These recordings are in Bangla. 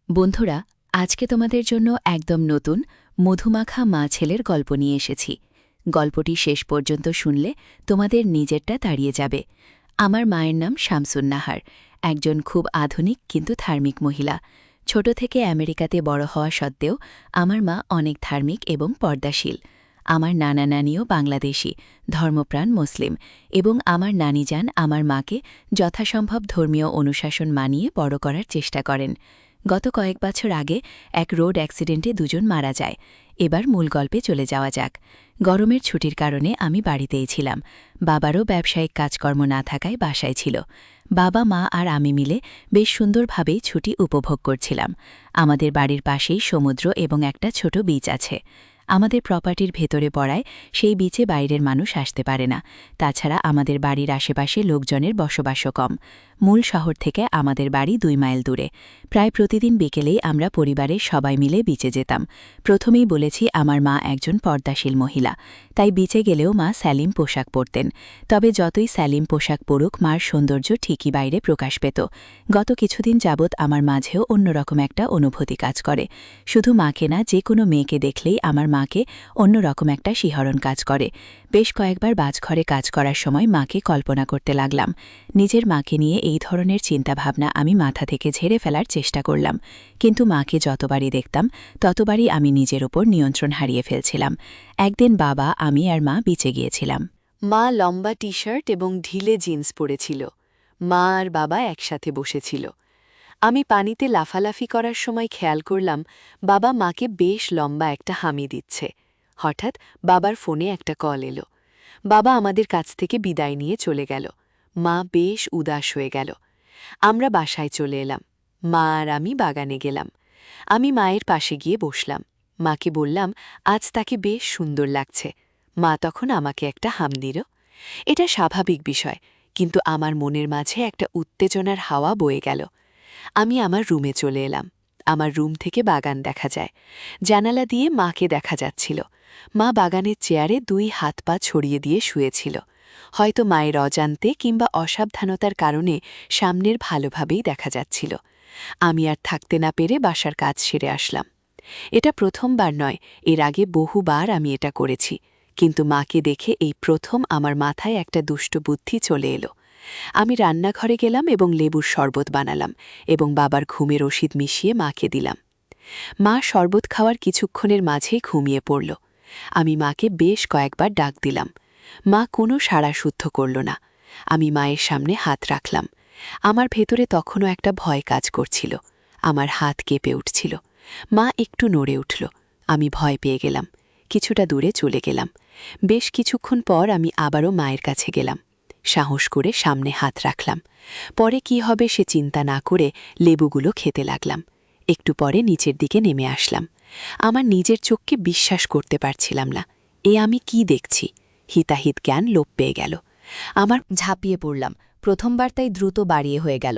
বন্ধুরা, আজকে তোমাদের জন্য একদম নতুন মধুমাখা মা ছেলের গল্প নিয়ে এসেছি। গল্পটি শেষ পর্যন্ত শুনলে তোমাদের নিজেরটা তাড়িয়ে যাবে। আমার মায়ের নাম শামসুন্নাহার, একজন খুব আধুনিক কিন্তু ধার্মিক মহিলা। ছোট থেকে আমেরিকাতে বড় হওয়া সত্ত্বেও আমার মা অনেক ধার্মিক এবং পর্দাশীল। আমার নানা নানিও বাংলাদেশি, ধর্মপ্রাণ মুসলিম, এবং আমার নানিজান আমার মাকে যথাসম্ভব ধর্মীয় অনুশাসন মানিয়ে বড় করার চেষ্টা করেন। গত কয়েক বছর আগে এক রোড অ্যাক্সিডেন্টে দুজন মারা যায়। এবার মূল গল্পে চলে যাওয়া যাক। গরমের ছুটির কারণে আমি বাড়িতেই ছিলাম। বাবারও ব্যবসায়িক কাজকর্ম না থাকায় বাসায় ছিল। বাবা, মা আর আমি মিলে বেশ সুন্দরভাবেই ছুটি উপভোগ করছিলাম। আমাদের বাড়ির পাশেই সমুদ্র এবং একটা ছোট বিচ আছে। আমাদের প্রপার্টির ভেতরে পড়ায় সেই বিচে বাইরের মানুষ আসতে পারে না। তাছাড়া আমাদের বাড়ির আশেপাশে লোকজনের বসবাসও কম। মূল শহর থেকে আমাদের বাড়ি 2 মাইল দূরে। প্রায় প্রতিদিন বিকেলেই আমরা পরিবারের সবাই মিলে বিচে যেতাম। প্রথমেই বলেছি, আমার মা একজন পর্দাশীল মহিলা, তাই বিচে গেলেও মা স্যালিম পোশাক পরতেন। তবে যতই স্যালিম পোশাক পরুক, মার সৌন্দর্য ঠিকই বাইরে প্রকাশ পেত। গত কিছুদিন যাবৎ আমার মাঝেও অন্যরকম একটা অনুভূতি কাজ করে। শুধু মাকে না, যে কোনো মেয়েকে দেখলেই আমার মাকে অন্যরকম একটা শিহরণ কাজ করে। বেশ কয়েকবার বাজঘরে কাজ করার সময় মাকে কল্পনা করতে লাগলাম। নিজের মাকে নিয়ে এই ধরনের চিন্তাভাবনা আমি মাথা থেকে ঝেড়ে ফেলার চেষ্টা করলাম, কিন্তু মাকে যতবারই দেখতাম ততবারই আমি নিজের ওপর নিয়ন্ত্রণ হারিয়ে ফেলছিলাম। একদিন বাবা, আমি আর মা বিচে গিয়েছিলাম। মা লম্বা টি শার্ট এবং ঢিলে জিন্স পরেছিল। মা আর বাবা একসাথে বসেছিল। আমি পানিতে লাফালাফি করার সময় খেয়াল করলাম বাবা মাকে বেশ লম্বা একটা হামি দিচ্ছে। হঠাৎ বাবার ফোনে একটা কল এলো। বাবা আমাদের কাছ থেকে বিদায় নিয়ে চলে গেল। মা বেশ উদাস হয়ে গেল। আমরা বাসায় চলে এলাম। মা আর আমি বাগানে গেলাম। আমি মায়ের পাশে গিয়ে বসলাম। মাকে বললাম আজ তাকে বেশ সুন্দর লাগছে। মা তখন আমাকে একটা হাম দিল। এটা স্বাভাবিক বিষয়, কিন্তু আমার মনের মাঝে একটা উত্তেজনার হাওয়া বয়ে গেল। আমি আমার রুমে চলে এলাম। আমার রুম থেকে বাগান দেখা যায়। জানালা দিয়ে মাকে দেখা যাচ্ছিল। মা বাগানের চেয়ারে 2 হাত পা ছড়িয়ে দিয়ে শুয়েছিল। হয়তো মায়ের অজান্তে কিংবা অসাবধানতার কারণে সামনের ভালোভাবেই দেখা যাচ্ছিল। আমি আর থাকতে না পেরে বাসার কাজ সেরে আসলাম। এটা প্রথমবার নয়, এর আগে বহুবার আমি এটা করেছি, কিন্তু মাকে দেখে এই প্রথম আমার মাথায় একটা দুষ্ট বুদ্ধি চলে এলো। আমি রান্নাঘরে গেলাম এবং লেবুর শরবত বানালাম এবং বাবার ঘুমের ওষুধ মিশিয়ে মাকে দিলাম। মা শরবত খাওয়ার কিছুক্ষণের মাঝেই ঘুমিয়ে পড়ল। আমি মাকে বেশ কয়েকবার ডাক দিলাম। মা কোনো সাড়া শুদ্ধ করল না। আমি মায়ের সামনে হাত রাখলাম। আমার ভেতরে তখনও একটা ভয় কাজ করছিল। আমার হাত কেঁপে উঠছিল। মা একটু নড়ে উঠল। আমি ভয় পেয়ে গেলাম। কিছুটা দূরে চলে গেলাম। বেশ কিছুক্ষণ পর আমি আবারও মায়ের কাছে গেলাম। সাহস করে সামনে হাত রাখলাম। পরে কি হবে সে চিন্তা না করে লেবুগুলো খেতে লাগলাম। একটু পরে নিচের দিকে নেমে আসলাম। আমার নিজের চোখকে বিশ্বাস করতে পারছিলাম না। আমি কি দেখছি? হিতাহিত জ্ঞান লোপ পেয়ে গেল। আমার ঝাঁপিয়ে পড়লাম। প্রথমবার তাই দ্রুত বাড়িয়ে হয়ে গেল।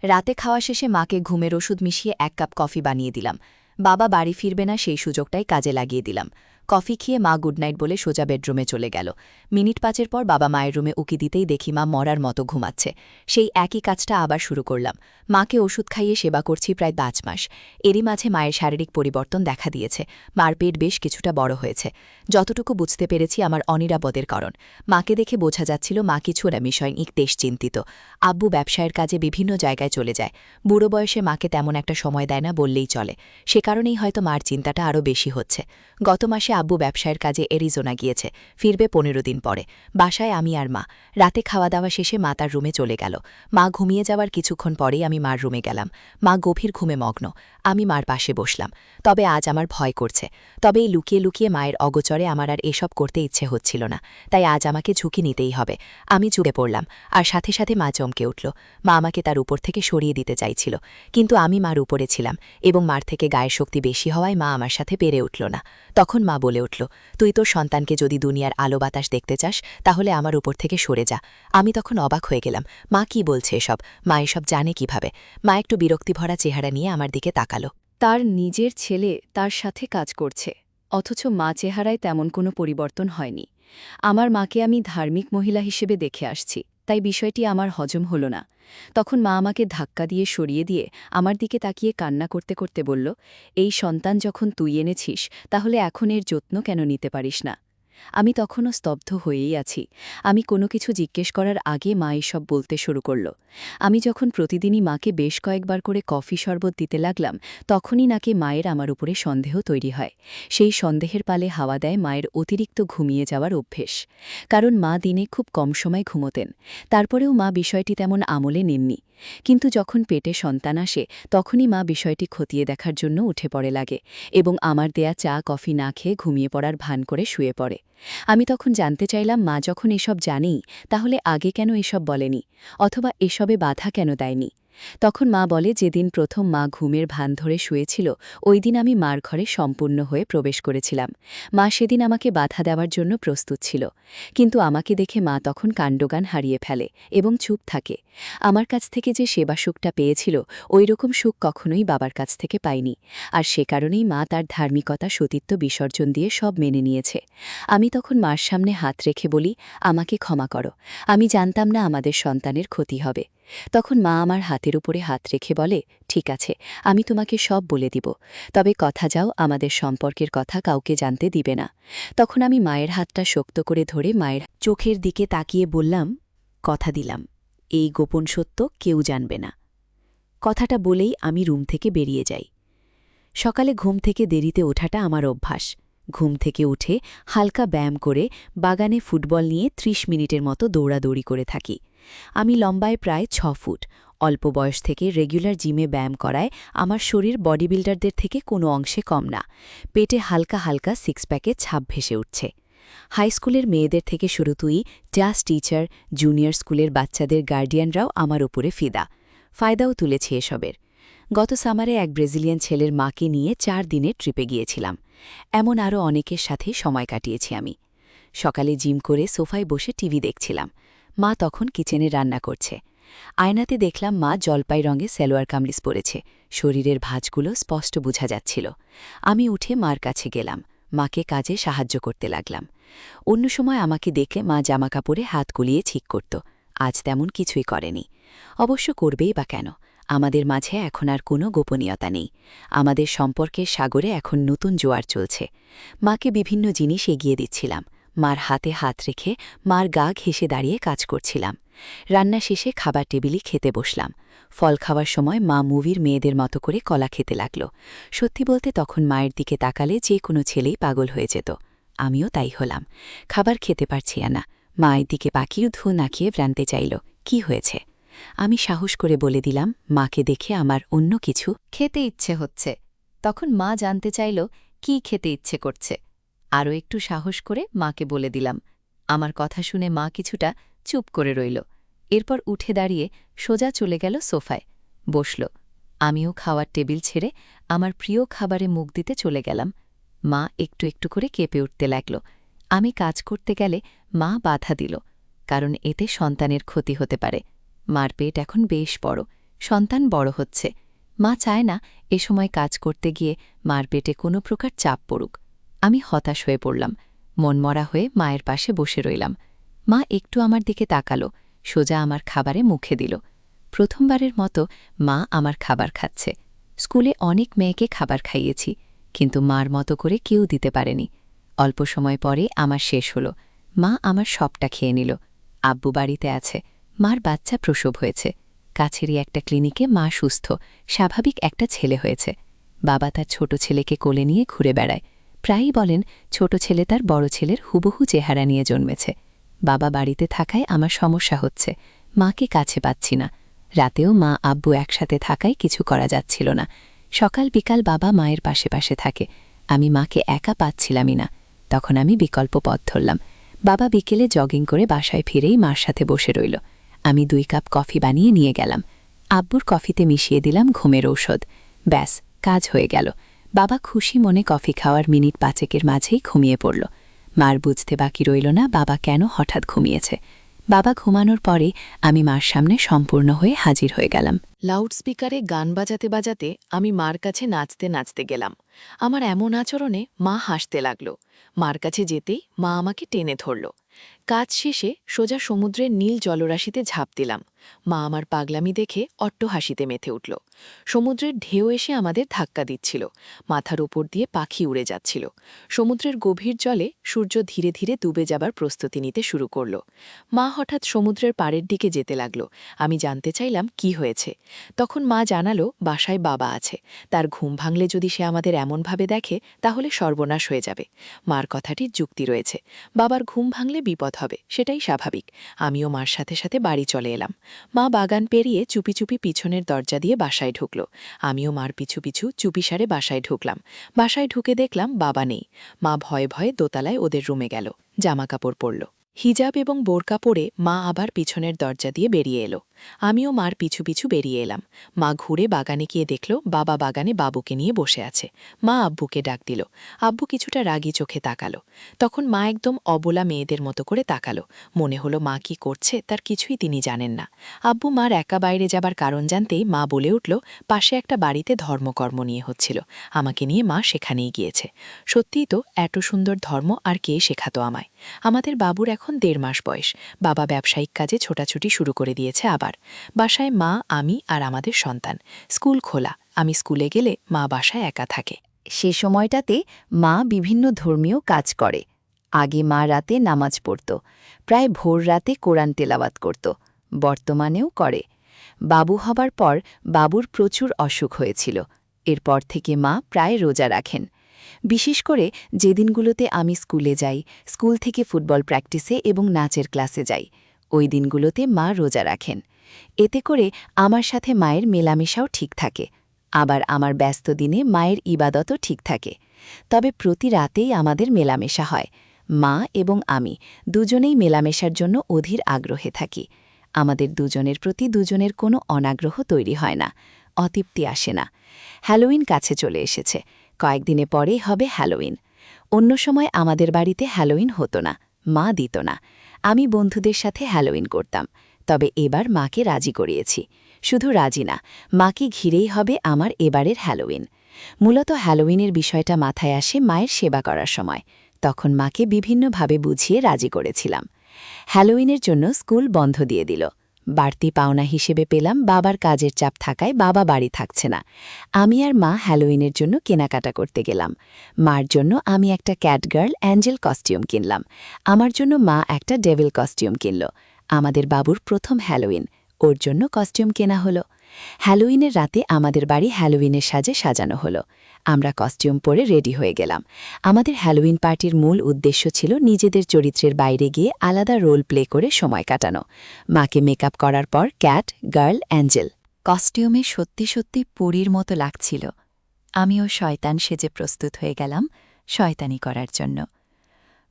রাতে খাওয়া শেষে মাকে ঘুমের ওষুধ মিশিয়ে 1 কাপ কফি বানিয়ে দিলাম। বাবা বাড়ি ফিরবে না, সেই সুযোগটাই কাজে লাগিয়ে দিলাম। কফি খেয়ে মা গুড নাইট বলে সোজা বেডরুমে চলে গেল। মিনিট 5-এর পর বাবা মায়ের রুমে উকি দিতেই দেখি মা মরার মতো ঘুমাচ্ছে। সেই একই কাজটা আবার শুরু করলাম। মাকে ওষুধ খাইয়ে সেবা করছি প্রায় 5 মাস। এরই মাঝে মায়ের শারীরিক পরিবর্তন দেখা দিয়েছে। মার পেট বেশ কিছুটা বড় হয়েছে। যতটুকু বুঝতে পেরেছি আমার অনিরাপদের কারণ। মাকে দেখে বোঝা যাচ্ছিল মা কিছু না বিষয় বেশ চিন্তিত। আব্বু ব্যবসায়ের কাজে বিভিন্ন জায়গায় চলে যায়। বুড়ো বয়সে মাকে তেমন একটা সময় দেয় না বললেই চলে। সে কারণেই হয়তো মার চিন্তাটা আরও বেশি হচ্ছে। গত মাসে আব্বু ব্যবসায়ের কাজে অ্যারিজোনা গিয়েছে, ফিরবে 15 দিন পরে। বাসায় আমি আর মা। রাতে খাওয়া দাওয়া শেষে মা তার রুমে চলে গেল। মা ঘুমিয়ে যাওয়ার কিছুক্ষণ পরেই আমি মার রুমে গেলাম। মা গভীর ঘুমে মগ্ন। আমি মার পাশে বসলাম। তবে আজ আমার ভয় করছে। তবে এই লুকিয়ে লুকিয়ে মায়ের অগোচরে আমার আর এসব করতে ইচ্ছে হচ্ছিল না। তাই আজ আমাকে ঝুঁকি নিতেই হবে। আমি চুপে পড়লাম, আর সাথে সাথে মা চমকে উঠল। মা আমাকে তার উপর থেকে সরিয়ে দিতে চাইছিল, কিন্তু আমি মার উপরে ছিলাম এবং মার থেকে গায়ের শক্তি বেশি হওয়ায় মা আমার সাথে পেরে উঠল না। তখন মা বলে উঠল, তুই তোর সন্তানকে যদি দুনিয়ার আলো বাতাস দেখতে চাস তাহলে আমার উপর থেকে সরে যা। আমি তখন অবাক হয়ে গেলাম। মা কি বলছে এসব? মা এসব জানে কিভাবে? মা একটু বিরক্তিভরা চেহারা নিয়ে আমার দিকে তাকালো। তার নিজের ছেলে তার সাথে কাজ করছে, অথচ মা চেহারায় তেমন কোনো পরিবর্তন হয়নি। আমার মাকে আমি ধার্মিক মহিলা হিসেবে দেখে আসছি, তাই বিষয়টি আমার হজম হলো না। তখন মা আমাকে ধাক্কা দিয়ে সরিয়ে দিয়ে আমার দিকে তাকিয়ে কান্না করতে করতে বলল, এই সন্তান যখন তুই এনেছিস তাহলে এখন এর যত্ন কেন নিতে পারিস না? আমি তখনও স্তব্ধ হয়েই আছি। আমি কোনো কিছু জিজ্ঞেস করার আগে মা এসব বলতে শুরু করল। আমি যখন প্রতিদিনই মাকে বেশ কয়েকবার করে কফি শরবত দিতে লাগলাম, তখনই নাকি মায়ের আমার উপরে সন্দেহ তৈরি হয়। সেই সন্দেহের পালে হাওয়া দেয় মায়ের অতিরিক্ত ঘুমিয়ে যাওয়ার অভ্যেস। কারণ মা দিনে খুব কম সময় ঘুমোতেন। তারপরেও মা বিষয়টি তেমন আমলে নেননি। কিন্তু যখন পেটে সন্তান আসে, তখনই মা বিষয়টি খতিয়ে দেখার জন্য উঠে পড়ে লাগে এবং আমার দেয়া চা কফি না খেয়ে ঘুমিয়ে পড়ার ভান করে শুয়ে পড়ে। আমি তখন জানতে চাইলাম, মা যখন এসব জানেই, তাহলে আগে কেন এসব বলেনি, অথবা এসবে বাধা কেন দেয়নি? তখন মা বলে, যেদিন প্রথম মা ঘুমের ভান ধরে শুয়েছিল, ওই দিন আমি মার ঘরে সম্পূর্ণ হয়ে প্রবেশ করেছিলাম। মা সেদিন আমাকে বাধা দেওয়ার জন্য প্রস্তুত ছিল। কিন্তু আমাকে দেখে মা তখন কাণ্ডজ্ঞান হারিয়ে ফেলে এবং চুপ থাকে। আমার কাছ থেকে যে সেবা সুখটা পেয়েছিল, ওই রকম সুখ কখনোই বাবার কাছ থেকে পাইনি। আর সে কারণেই মা তার ধার্মিকতা সতীত্ব বিসর্জন দিয়ে সব মেনে নিয়েছে। আমি তখন মার সামনে হাত রেখে বলি, আমাকে ক্ষমা করো, আমি জানতাম না আমাদের সন্তানের ক্ষতি হবে। তখন মা আমার হাতের উপরে হাত রেখে বলে, ঠিক আছে, আমি তোমাকে সব বলে দিব, তবে কথা যাও আমাদের সম্পর্কের কথা কাউকে জানতে দিবে না। তখন আমি মায়ের হাতটা শক্ত করে ধরে মায়ের চোখের দিকে তাকিয়ে বললাম, কথা দিলাম, এই গোপন সত্য কেউ জানবে না। কথাটা বলেই আমি রুম থেকে বেরিয়ে যাই। সকালে ঘুম থেকে দেরিতে ওঠাটা আমার অভ্যাস। ঘুম থেকে উঠে হালকা ব্যায়াম করে বাগানে ফুটবল নিয়ে ৩০ মিনিটের মতো দৌড়াদৌড়ি করে থাকি। আমি লম্বায় প্রায় ৬ ফুট। অল্প বয়স থেকে রেগুলার জিমে ব্যায়াম করায় আমার শরীর বডি বিল্ডারদের থেকে কোনো অংশে কম না। পেটে হালকা হালকা সিক্স প্যাকের ছাপ ভেসে উঠছে। হাই স্কুলের মেয়েদের থেকে শুরু তুই ক্লাস টিচার, জুনিয়র স্কুলের বাচ্চাদের গার্ডিয়ানরাও আমার উপরে ফিদা। ফায়দাও তুলেছে এসবের। গত সামারে এক ব্রাজিলিয়ান ছেলের মাকে নিয়ে ৪ দিনের ট্রিপে গিয়েছিলাম। এমন আরও অনেকের সাথে সময় কাটিয়েছি আমি। সকালে জিম করে সোফায় বসে টিভি দেখছিলাম। মা তখন কিচেনে রান্না করছে। আয়নাতে দেখলাম মা জলপাই রঙে সালোয়ার কামিজ পরেছে। শরীরের ভাঁজগুলো স্পষ্ট বোঝা যাচ্ছিল। আমি উঠে মার কাছে গেলাম। মাকে কাজে সাহায্য করতে লাগলাম। অন্য সময় আমাকে দেখলে মা জামাকাপড়ে হাত গলিয়ে ঠিক করত। আজ তেমন কিছুই করেনি। অবশ্য করবেই বা কেন? আমাদের মাঝে এখন আর কোনো গোপনীয়তা নেই। আমাদের সম্পর্কের সাগরে এখন নতুন জোয়ার চলছে। মাকে বিভিন্ন জিনিস এগিয়ে দিচ্ছিলাম। মার হাতে হাত রেখে মার গা ঘেঁষে দাঁড়িয়ে কাজ করছিলাম। রান্না শেষে খাবার টেবিলে খেতে বসলাম। ফল খাওয়ার সময় মা মুভির মেয়েদের মতো করে কলা খেতে লাগল। সত্যি বলতে তখন মায়ের দিকে তাকালে যে কোনো ছেলেই পাগল হয়ে যেত। আমিও তাই হলাম। খাবার খেতে পারছি না। মায়ের দিকে পাখির ধু না খেয়ে ব্রানতে চাইল, কি হয়েছে? আমি সাহস করে বলে দিলাম, মাকে দেখে আমার অন্য কিছু খেতে ইচ্ছে হচ্ছে। তখন মা জানতে চাইল, কি খেতে ইচ্ছে করছে। আরও একটু সাহস করে মাকে বলে দিলাম। আমার কথা শুনে মা কিছুটা চুপ করে রইল। এরপর উঠে দাঁড়িয়ে সোজা চলে গেল সোফায়, বসল। আমিও খাওয়ার টেবিল ছেড়ে আমার প্রিয় খাবারে মুখ দিতে চলে গেলাম। মা একটু একটু করে কেঁপে উঠতে লাগল। আমি কাজ করতে গেলে মা বাধা দিল, কারণ এতে সন্তানের ক্ষতি হতে পারে। মার পেট এখন বেশ বড়, সন্তান বড় হচ্ছে। মা চায় না এ সময় কাজ করতে গিয়ে মার পেটে কোনো প্রকার চাপ পড়ুক। আমি হতাশ হয়ে পড়লাম। মনমরা হয়ে মায়ের পাশে বসে রইলাম। মা একটু আমার দিকে তাকালো, সোজা আমার খাবারে মুখে দিল। প্রথমবারের মতো মা আমার খাবার খাচ্ছে। স্কুলে অনেক মেয়েকে খাবার খাইয়েছি, কিন্তু মার মতো করে কেউ দিতে পারেনি। অল্প সময় পরে আমার শেষ হলো। মা আমার সবটা খেয়ে নিল। আব্বু বাড়িতে আছে। মার বাচ্চা প্রসব হয়েছে। কাছেরই একটা ক্লিনিকে মা সুস্থ, স্বাভাবিক একটা ছেলে হয়েছে। বাবা তার ছোট ছেলেকে কোলে নিয়ে ঘুরে বেড়ায়। প্রায়ই বলেন, ছোট ছেলে তার বড় ছেলের হুবহু চেহারা নিয়ে জন্মেছে। বাবা বাড়িতে থাকায় আমার সমস্যা হচ্ছে, মাকে কাছে পাচ্ছি না। রাতেও মা আব্বু একসাথে থাকায় কিছু করা যাচ্ছিল না। সকাল বিকাল বাবা মায়ের পাশে পাশে থাকে। আমি মাকে একা পাচ্ছিলামই না। তখন আমি বিকল্প পথ ধরলাম। বাবা বিকেলে জগিং করে বাসায় ফিরেই মার সাথে বসে রইল। আমি 2 কাপ কফি বানিয়ে নিয়ে গেলাম। আব্বুর কফিতে মিশিয়ে দিলাম ঘুমের ঔষধ। ব্যাস, কাজ হয়ে গেল। বাবা খুশি মনে কফি খাওয়ার মিনিট 5 মাঝেই ঘুমিয়ে পড়ল। মার বুঝতে বাকি রইল না বাবা কেন হঠাৎ ঘুমিয়েছে। বাবা ঘুমানোর পরে আমি মার সামনে সম্পূর্ণ হয়ে হাজির হয়ে গেলাম। লাউডস্পিকারে গান বাজাতে বাজাতে আমি মার কাছে নাচতে নাচতে গেলাম। আমার এমন আচরণে মা হাসতে লাগল। মার কাছে যেতেই মা আমাকে টেনে ধরল। কাজ শেষে সোজা সমুদ্রের নীল জলরাশিতে ঝাঁপ দিলাম। মা আমার পাগলামি দেখে অট্টহাসিতে মেতে উঠল। সমুদ্রের ঢেউ এসে আমাদের ধাক্কা দিচ্ছিল, মাথার উপর দিয়ে পাখি উড়ে যাচ্ছিল। সমুদ্রের গভীর জলে সূর্য ধীরে ধীরে ডুবে যাবার প্রস্তুতি নিতে শুরু করল। মা হঠাৎ সমুদ্রের পাড়ের দিকে যেতে লাগল। আমি জানতে চাইলাম কি হয়েছে। তখন মা জানালো বাসায় বাবা আছে, তার ঘুম ভাঙলে যদি সে আমাদের এমনভাবে দেখে তাহলে সর্বনাশ হয়ে যাবে। মার কথাটির যুক্তি রয়েছে, বাবার ঘুম ভাঙলে বিপদ হবে, সেটাই স্বাভাবিক। আমিও মার সাথে সাথে বাড়ি চলে এলাম। মা বাগান পেরিয়ে চুপি চুপি পিছনের দরজা দিয়ে বাসায় ঢুকল। আমিও মার পিছু পিছু চুপিসারে বাসায় ঢুকলাম। বাসায় ঢুকে দেখলাম বাবা নেই। মা ভয়ে ভয়ে দোতলায় ওদের রুমে গেল, জামা কাপড় পরল। হিজাব এবং বোরকা পরে মা আবার পিছনের দরজা দিয়ে বেরিয়ে এলো। আমিও মার পিছু পিছু বেরিয়ে এলাম। মা ঘুরে বাগানে গিয়ে দেখল বাবা বাগানে বাবুকে নিয়ে বসে আছে। মা আব্বুকে ডাক দিল। আব্বু কিছুটা রাগী চোখে তাকালো। তখন মা একদম অবলা মেয়েদের মতো করে তাকালো। মনে হলো মা কি করছে তার কিছুই তিনি জানেন না। আব্বু মার একা বাইরে যাবার কারণ জানতেই মা বলে উঠল পাশে একটা বাড়িতে ধর্মকর্ম নিয়ে হচ্ছিল, আমাকে নিয়ে মা সেখানেই গিয়েছে। সত্যিই তো, এত সুন্দর ধর্ম আর কে শেখাতো আমায়। আমাদের বাবুর এখন 1.5 মাস বয়স। বাবা ব্যবসায়িক কাজে ছোটাছুটি শুরু করে দিয়েছে আবার। বাসায় মা, আমি আর আমাদের সন্তান। স্কুল খোলা, আমি স্কুলে গেলে মা বাসায় একা থাকে। সে সময়টাতে মা বিভিন্ন ধর্মীয় কাজ করে। আগে মা রাতে নামাজ পড়ত, প্রায় ভোর রাতে কোরআন তেলাওয়াত করত, বর্তমানেও করে। বাবু হবার পর বাবুর প্রচুর অসুখ হয়েছিল। এরপর থেকে মা প্রায় রোজা রাখেন। বিশেষ করে যেদিনগুলোতে আমি স্কুলে যাই, স্কুল থেকে ফুটবল প্র্যাকটিসে এবং নাচের ক্লাসে যাই, ওই দিনগুলোতে মা রোজা রাখেন। এতে করে আমার সাথে মায়ের মেলামেশাও ঠিক থাকে। আবার আমার ব্যস্ত দিনে মায়ের ইবাদতও ঠিক থাকে। তবে প্রতি রাতেই আমাদের মেলামেশা হয়। মা এবং আমি দুজনেই মেলামেশার জন্য অধীর আগ্রহে থাকি। আমাদের দুজনের প্রতি দুজনের কোনো অনাগ্রহ তৈরি হয় না, অতৃপ্তি আসে না। হ্যালোউইন কাছে চলে এসেছে, কয়েকদিনে পরেই হবে হ্যালোউইন। অন্য সময় আমাদের বাড়িতে হ্যালোউইন হতো না, মা দিত না। আমি বন্ধুদের সাথে হ্যালোউইন করতাম। তবে এবার মাকে রাজি করিয়েছি। শুধু রাজি না, মাকে ঘিরেই হবে আমার এবারের হ্যালোউইন। মূলত হ্যালোউইনের বিষয়টা মাথায় আসে মায়ের সেবা করার সময়। তখন মাকে বিভিন্নভাবে বুঝিয়ে রাজি করেছিলাম। হ্যালোউইনের জন্য স্কুল বন্ধ দিয়ে দিল। বাড়তি পাওনা হিসেবে পেলাম বাবার কাজের চাপ থাকায় বাবা বাড়ি থাকছে না। আমি আর মা হ্যালোউইনের জন্য কেনাকাটা করতে গেলাম। মার জন্য আমি একটা ক্যাটগার্ল অ্যাঞ্জেল কস্টিউম কিনলাম। আমার জন্য মা একটা ডেভিল কস্টিউম কিনল। আমাদের বাবুর প্রথম হ্যালোউইন, ওর জন্য কস্টিউম কেনা হলো। হ্যালোউইনের রাতে আমাদের বাড়ি হ্যালোউইনের সাজে সাজানো হলো। আমরা কস্টিউম পরে রেডি হয়ে গেলাম। আমাদের হ্যালোউইন পার্টির মূল উদ্দেশ্য ছিল নিজেদের চরিত্রের বাইরে গিয়ে আলাদা রোল প্লে করে সময় কাটানো। মাকে মেকআপ করার পর ক্যাট, গার্ল, অ্যাঞ্জেল। কস্টিউমে সত্যি সত্যি পরীর মতো লাগছিল। আমিও শয়তান সেজে প্রস্তুত হয়ে গেলাম শয়তানি করার জন্য।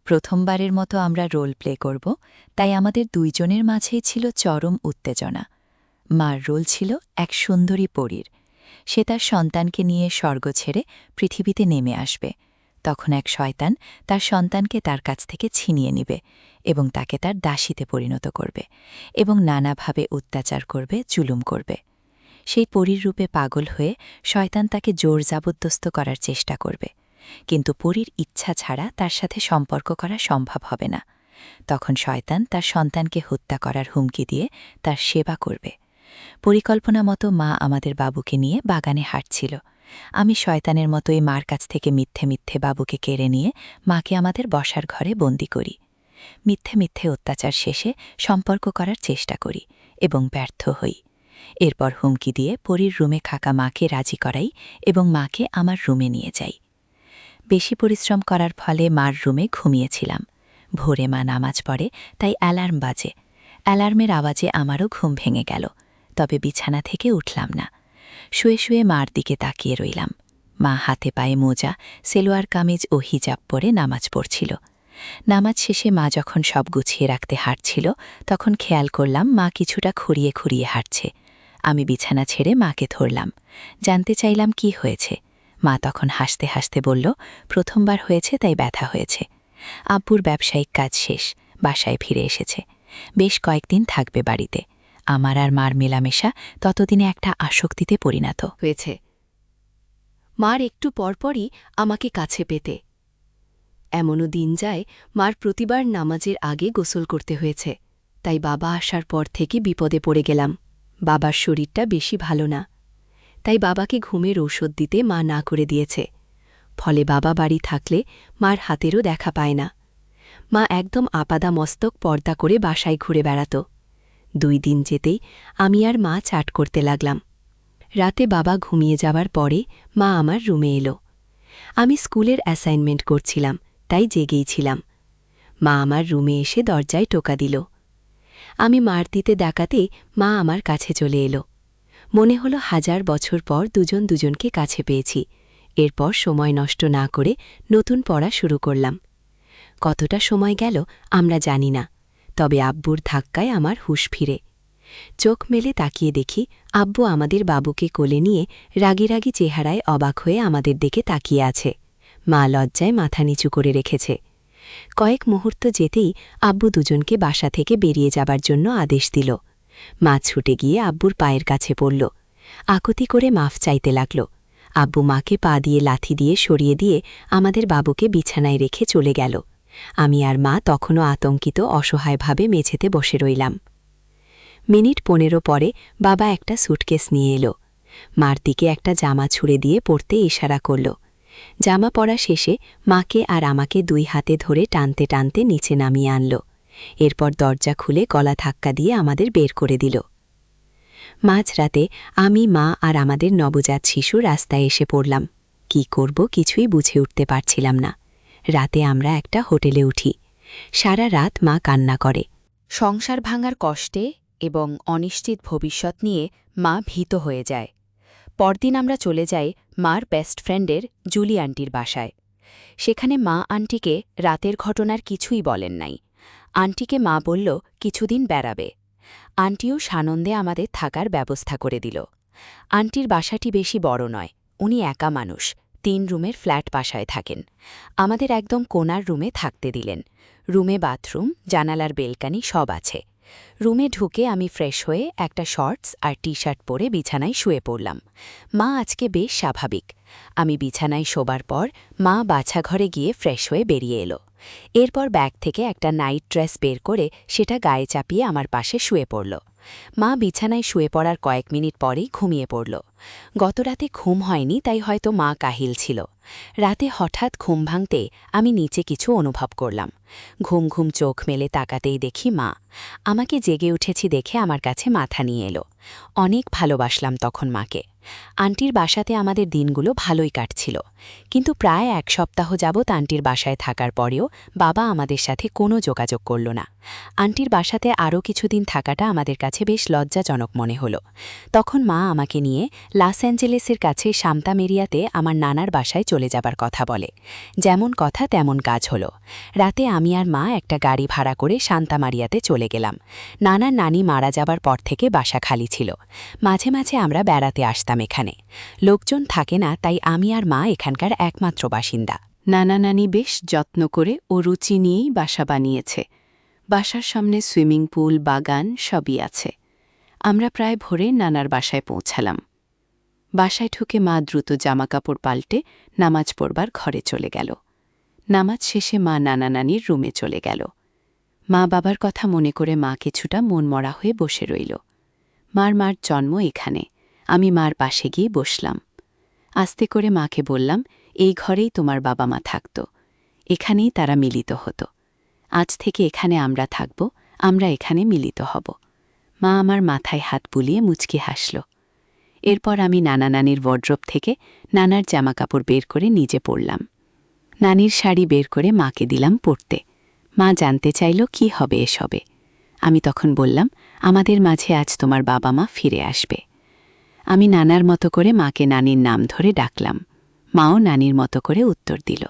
প্রথমবারের মতো আমরা রোল প্লে করব, তাই আমাদের দুইজনের মাঝেই ছিল চরম উত্তেজনা। মার রোল ছিল এক সুন্দরী পরীর। সে তার সন্তানকে নিয়ে স্বর্গ ছেড়ে পৃথিবীতে নেমে আসবে। তখন এক শয়তান তার সন্তানকে তার কাছ থেকে ছিনিয়ে নিবে এবং তাকে তার দাসীতে পরিণত করবে এবং নানাভাবে অত্যাচার করবে, জুলুম করবে। সেই পরীর রূপে পাগল হয়ে শয়তান তাকে জোর জাবরদস্ত করার চেষ্টা করবে, কিন্তু পরীর ইচ্ছা ছাড়া তার সাথে সম্পর্ক করা সম্ভব হবে না। তখন শয়তান তার সন্তানকে হত্যা করার হুমকি দিয়ে তার সেবা করবে। পরিকল্পনা মতো মা আমাদের বাবুকে নিয়ে বাগানে হাঁটছিল। আমি শয়তানের মতোই মার কাছ থেকে মিথ্যে মিথ্যে বাবুকে কেড়ে নিয়ে মাকে আমাদের বসার ঘরে বন্দি করি। মিথ্যে মিথ্যে অত্যাচার শেষে সম্পর্ক করার চেষ্টা করি এবং ব্যর্থ হই। এরপর হুমকি দিয়ে পরীর রুমে থাকা মাকে রাজি করাই এবং মাকে আমার রুমে নিয়ে যাই। বেশি পরিশ্রম করার ফলে মার রুমে ঘুমিয়েছিলাম। ভোরে মা নামাজ পড়ে, তাই অ্যালার্ম বাজে। অ্যালার্মের আওয়াজে আমারও ঘুম ভেঙে গেল, তবে বিছানা থেকে উঠলাম না। শুয়ে শুয়ে মার দিকে তাকিয়ে রইলাম। মা হাতে পায়ে মোজা, সেলোয়ার কামিজ ও হিজাব পরে নামাজ পড়ছিল। নামাজ শেষে মা যখন সব গুছিয়ে রাখতে হাঁটছিল, তখন খেয়াল করলাম মা কিছুটা খুঁড়িয়ে খুঁড়িয়ে হাঁটছে। আমি বিছানা ছেড়ে মাকে ধরলাম, জানতে চাইলাম কি হয়েছে। মা তখন হাসতে হাসতে বলল, প্রথমবার হয়েছে তাই ব্যথা হয়েছে। আব্বুর ব্যবসায়িক কাজ শেষ, বাসায় ফিরে এসেছে। বেশ কয়েকদিন থাকবে বাড়িতে। আমার আর মার মেলামেশা ততদিনে একটা আসক্তিতে পরিণত হয়েছে। মার একটু পরপরই আমাকে কাছে পেতে। এমনও দিন যায় মার প্রতিবার নামাজের আগে গোসল করতে হয়েছে, তাই বাবা আসার পর থেকে বিপদে পড়ে গেলাম। বাবার শরীরটা বেশি ভালো না, তাই বাবাকে ঘুমের ঔষধ দিতে মা না করে দিয়েছে। ফলে বাবা বাড়ি থাকলে মার হাতেরও দেখা পায় না। মা একদম আপাদা মস্তক পর্দা করে বাসায় ঘুরে বেড়াত। 2 দিন যেতেই আমি আর মা চাট করতে লাগলাম। রাতে বাবা ঘুমিয়ে যাবার পরে মা আমার রুমে এলো। আমি স্কুলের অ্যাসাইনমেন্ট করছিলাম, তাই জেগেই ছিলাম। মা আমার রুমে এসে দরজায় টোকা দিল। আমি মার দিতে ডাকাতে মা আমার কাছে চলে এলো। মনে হলো 1000 বছর পর দুজন দুজনকে কাছে পেয়েছি। এরপর সময় নষ্ট না করে নতুন পড়া শুরু করলাম। কতটা সময় গেল আমরা জানি না, তবে আব্বুর ধাক্কায় আমার হুঁশ ফিরে। চোখ মেলে তাকিয়ে দেখি আব্বু আমাদের বাবুকে কোলে নিয়ে রাগি রাগি চেহারায় অবাক হয়ে আমাদের দিকে তাকিয়ে আছে। মা লজ্জায় মাথা নিচু করে রেখেছে। কয়েক মুহূর্ত যেতেই আব্বু দুজনকে বাসা থেকে বেরিয়ে যাবার জন্য আদেশ দিল। মা ছুটে গিয়ে আব্বুর পায়ের কাছে পড়ল, আকুতি করে মাফ চাইতে লাগল। আব্বু মাকে পা দিয়ে লাথি দিয়ে সরিয়ে দিয়ে আমাদের বাবুকে বিছানায় রেখে চলে গেল। আমি আর মা তখনও আতঙ্কিত অসহায়ভাবে মেঝেতে বসে রইলাম। মিনিট 15 পরে বাবা একটা সুটকেস নিয়ে এলো। মার দিকে একটা জামা ছুঁড়ে দিয়ে পরতে ইশারা করল। জামা পরা শেষে মাকে আর আমাকে 2 হাতে ধরে টানতে টানতে নিচে নামিয়ে আনল। এরপর দরজা খুলে গলা ধাক্কা দিয়ে আমাদের বের করে দিল। মাঝরাতে আমি, মা আর আমাদের নবজাত শিশু রাস্তায় এসে পড়লাম। কি করব কিছুই বুঝে উঠতে পারছিলাম না। রাতে আমরা একটা হোটেলে উঠি। সারা রাত মা কান্না করে। সংসার ভাঙার কষ্টে এবং অনিশ্চিত ভবিষ্যৎ নিয়ে মা ভীত হয়ে যায়। পরদিন আমরা চলে যাই মার বেস্ট ফ্রেন্ডের জুলি আন্টির বাসায়। সেখানে মা আন্টিকে রাতের ঘটনার কিছুই বলেন নাই। আন্টিকে মা বলল কিছুদিন বেড়াবে। আন্টিও সানন্দে আমাদের থাকার ব্যবস্থা করে দিল। আন্টির বাসাটি বেশি বড় নয়, উনি একা মানুষ, 3 রুমের ফ্ল্যাট বাসায় থাকেন। আমাদের একদম কোণার রুমে থাকতে দিলেন। রুমে বাথরুম, জানালার বেলকানি সব আছে। রুমে ঢুকে আমি ফ্রেশ হয়ে একটা শর্টস আর টি-শার্ট পরে বিছানায় শুয়ে পড়লাম। মা আজকে বেশ স্বাভাবিক। আমি বিছানায় শোবার পর মা বাছাঘরে গিয়ে ফ্রেশ হয়ে বেরিয়ে এলো। এরপর ব্যাগ থেকে একটা নাইট ড্রেস বের করে সেটা গায়ে চাপিয়ে আমার পাশে শুয়ে পড়ল। মা বিছানায় শুয়ে পড়ার কয়েক মিনিট পরেই ঘুমিয়ে পড়ল। গতরাতে ঘুম হয়নি, তাই হয়তো মা কাহিল ছিল। রাতে হঠাৎ ঘুম ভাঙতে আমি নিচে কিছু অনুভব করলাম। ঘুম ঘুম চোখ মেলে তাকাতেই দেখি মা। আমাকে জেগে উঠেছি দেখে আমার কাছে মাথা নিয়ে এলো। অনেক ভালোবাসলাম তখন মাকে। আন্টির বাসাতে আমাদের দিনগুলো ভালোই কাটছিল, কিন্তু প্রায় 1 সপ্তাহ যাবৎ আন্টির বাসায় থাকার পরেও বাবা আমাদের সাথে কোনো যোগাযোগ করল না। আন্টির বাসাতে আরও কিছুদিন থাকাটা আমাদের কাছে বেশ লজ্জাজনক মনে হলো। তখন মা আমাকে নিয়ে লস অ্যাঞ্জেলেসের কাছে সান্তা মেরিয়াতে আমার নানার বাসায় চলে যাবার কথা বলে। যেমন কথা তেমন কাজ হলো। রাতে আমি আর মা একটা গাড়ি ভাড়া করে সান্তা মারিয়াতে চলে গেলাম। নানার নানি মারা যাবার পর থেকে বাসা খালি ছিল। মাঝে মাঝে আমরা বেড়াতে আসতাম এখানে। লোকজন থাকে না, তাই আমি আর মা এখানকার একমাত্র বাসিন্দা। নানা নানি বেশ যত্ন করে ও রুচি নিয়েই বাসা বানিয়েছে। বাসার সামনে সুইমিং পুল, বাগান সবই আছে। আমরা প্রায় ভোরে নানার বাসায় পৌঁছালাম। বাসায় ঢুকে মা দ্রুত জামাকাপড় পাল্টে নামাজ পড়বার ঘরে চলে গেল। নামাজ শেষে মা নানা নানির রুমে চলে গেল। মা বাবার কথা মনে করে মা কিছুটা মনমরা হয়ে বসে রইল। মার জন্ম এখানে। আমি মার পাশে গিয়ে বসলাম। আস্তে করে মাকে বললাম, এই ঘরেই তোমার বাবা মা থাকত, এখানেই তারা মিলিত হতো। আজ থেকে এখানে আমরা থাকব, আমরা এখানে মিলিত হব। মা আমার মাথায় হাত বুলিয়ে মুচকি হাসল। এরপর আমি নানা নানির ওয়ার্ড্রোব থেকে নানার জামাকাপড় বের করে নিজে পরলাম। নানির শাড়ি বের করে মাকে দিলাম পরতে। মা জানতে চাইল কি হবে এসবে। আমি তখন বললাম, আমাদের মাঝে আজ তোমার বাবা মা ফিরে আসবে। আমি নানার মতো করে মাকে নানির নাম ধরে ডাকলাম। মাও নানির মতো করে উত্তর দিল।